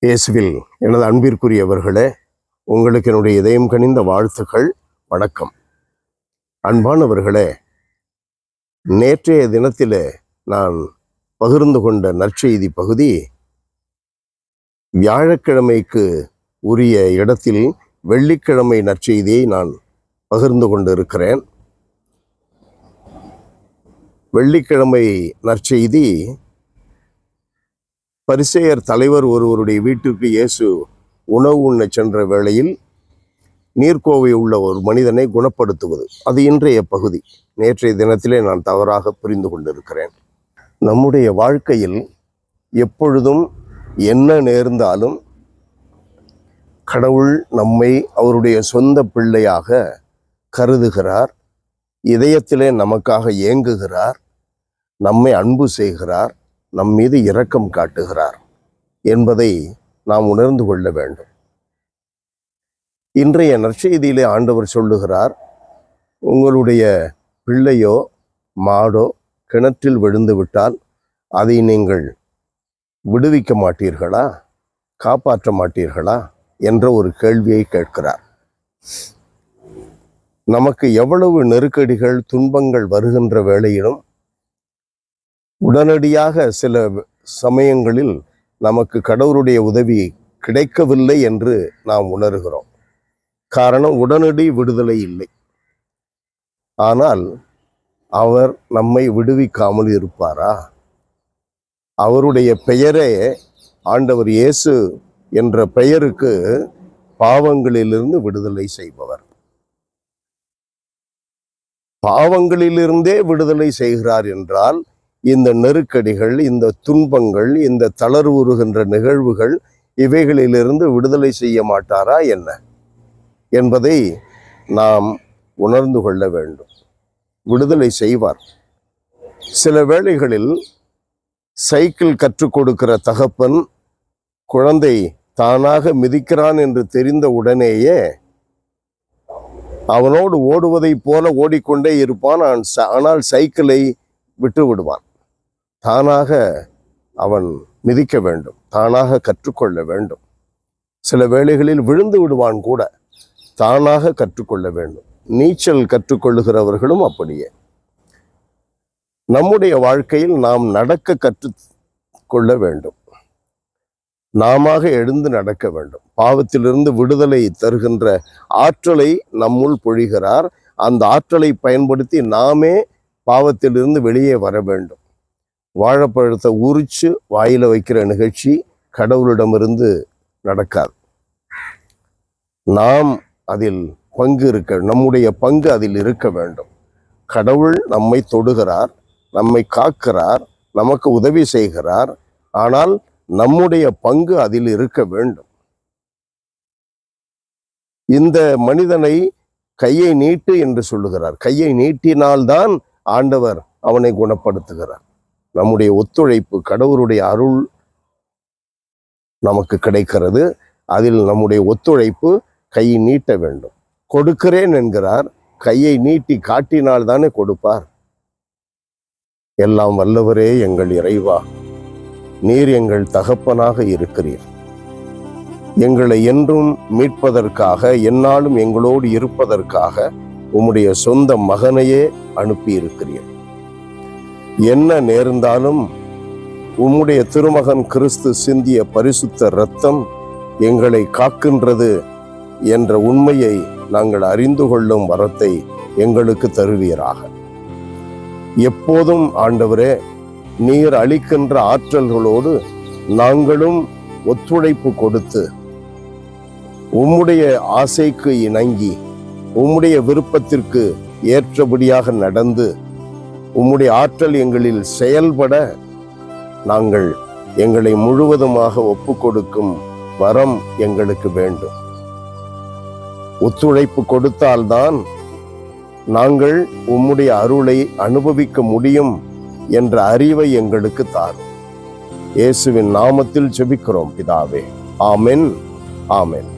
இயேசுவில் எனது அன்பிற்குரியவர்களே, உங்களுக்கு என்னுடைய இதயம் கனிந்த வாழ்த்துக்கள். வணக்கம். அன்பானவர்களே, நேற்றைய தினத்திலே நான் பகிர்ந்து கொண்ட நற்செய்தி பகுதி வியாழக்கிழமைக்கு உரிய இடத்தில் வெள்ளிக்கிழமை நற்செய்தியை நான் பகிர்ந்து கொண்டிருக்கிறேன். வெள்ளிக்கிழமை நற்செய்தி பரிசேயர் தலைவர் ஒருவருடைய வீட்டிற்கு இயேசு உணவு உண்ண சென்ற வேளையில் நீர்க்கோவை உள்ள ஒரு மனிதனை குணப்படுத்துவது, அது இன்றைய பகுதி. நேற்றைய தினத்திலே நான் தவறாக புரிந்து கொண்டிருக்கிறேன். நம்முடைய வாழ்க்கையில் எப்பொழுதும் என்ன நேர்ந்தாலும் கடவுள் நம்மை அவருடைய சொந்த பிள்ளையாக கருதுகிறார், இதயத்திலே நமக்காக ஏங்குகிறார், நம்மை அன்பு செய்கிறார், நம் மீது இரக்கம் காட்டுகிறார் என்பதை நாம் உணர்ந்து கொள்ள வேண்டும். இன்றைய நற்செய்தியிலே ஆண்டவர் சொல்லுகிறார், உங்களுடைய பிள்ளையோ மாடோ கிணற்றில் விழுந்து விட்டால் அதை நீங்கள் விடுவிக்க மாட்டீர்களா, காப்பாற்ற மாட்டீர்களா என்ற ஒரு கேள்வியை கேட்கிறார். நமக்கு எவ்வளவு நெருக்கடிகள் துன்பங்கள் வருகின்ற வேளையிலும் உடனடியாக சில சமயங்களில் நமக்கு கடவுளுடைய உதவி கிடைக்கவில்லை என்று நாம் உணர்கிறோம். காரணம், உடனடி விடுதலை இல்லை. ஆனால் அவர் நம்மை விடுவிக்காமல் இருப்பாரா? அவருடைய பெயரே, ஆண்டவர் இயேசு என்ற பெயருக்கு பாவங்களிலிருந்து விடுதலை செய்பவர். பாவங்களிலிருந்தே விடுதலை செய்கிறார் என்றால் இந்த நெருக்கடிகள், இந்த துன்பங்கள், இந்த தளர்வுறுகின்ற நிகழ்வுகள், இவைகளிலிருந்து விடுதலை செய்ய மாட்டாரா என்ன என்பதை நாம் உணர்ந்து கொள்ள வேண்டும். விடுதலை செய்வார். சில வேளைகளில் சைக்கிள் கற்றுக் கொடுக்கிற தகப்பன் குழந்தை தானாக மிதிக்கிறான் என்று தெரிந்த உடனேயே அவனோடு ஓடுவதை போல ஓடிக்கொண்டே இருப்பான். ஆனால் சைக்கிளை விட்டு விடுவான். தானாக அவன் மிதிக்க வேண்டும், தானாக கற்றுக்கொள்ள வேண்டும். சில வேளைகளில் விழுந்து விடுவான் கூட, தானாக கற்றுக்கொள்ள வேண்டும். நீச்சல் கற்றுக்கொள்ளுகிறவர்களும் அப்படியே. நம்முடைய வாழ்க்கையில் நாம் நடக்க கற்றுக்கொள்ள வேண்டும். நாம எழுந்து நடக்க வேண்டும். பாவத்திலிருந்து விடுதலை தருகின்ற ஆற்றலை நம்முள் பொழிகிறார். அந்த ஆற்றலை பயன்படுத்தி நாமே பாவத்திலிருந்து வெளியே வர வேண்டும். வாழைப்பழத்தை உரிச்சு வாயில வைக்கிற நிகழ்ச்சி கடவுளிடமிருந்து நடக்காது. நாம் அதில் பங்கு இருக்க, நம்முடைய பங்கு அதில் இருக்க வேண்டும். கடவுள் நம்மை தொடுகிறார், நம்மை காக்கிறார், நமக்கு உதவி செய்கிறார். ஆனால் நம்முடைய பங்கு அதில் இருக்க வேண்டும். இந்த மனிதனை கையை நீட்டு என்று சொல்லுகிறார். கையை நீட்டினால்தான் ஆண்டவர் அவனை குணப்படுத்துகிறார். நம்முடைய ஒத்துழைப்பு, கடவுளுடைய அருள் நமக்கு கிடைக்கிறது. அதில் நம்முடைய ஒத்துழைப்பு, கையை நீட்ட வேண்டும். கொடுக்கிறேன் என்கிறார், கையை நீட்டி காட்டினால்தானே கொடுப்பார். எல்லாம் வல்லவரே எங்கள் இறைவா, நீர் எங்கள் தகப்பனாக இருக்கிறீர். எங்களை என்றும் மீட்பதற்காக, எந்நாளும் எங்களோடு இருப்பதற்காக உம்முடைய சொந்த மகனையே அனுப்பி இருக்கிறீர். என்ன நேர்ந்தாலும் உம்முடைய திருமகன் கிறிஸ்து சிந்திய பரிசுத்த இரத்தம் எங்களை காக்கின்றது என்ற உண்மையை நாங்கள் அறிந்து கொள்ளும் வரத்தை எங்களுக்கு தருவீராக. எப்போதும் ஆண்டவரே, நீர் அளிக்கின்ற ஆற்றல்களோடு நாங்களும் ஒத்துழைப்பு கொடுத்து உம்முடைய ஆசைக்கு இணங்கி உம்முடைய விருப்பத்திற்கு ஏற்றபடியாக நடந்து உம்முடைய ஆற்றல் எங்களில் செயல்பட நாங்கள் எங்களை முழுவதுமாக ஒப்பு கொடுக்கும் வரம் எங்களுக்கு வேண்டும். ஒத்துழைப்பு கொடுத்தால்தான் நாங்கள் உம்முடைய அருளை அனுபவிக்க முடியும் என்ற அறிவை எங்களுக்கு தாரும். இயேசுவின் நாமத்தில் ஜெபிக்கிறோம் பிதாவே. ஆமென், ஆமென்.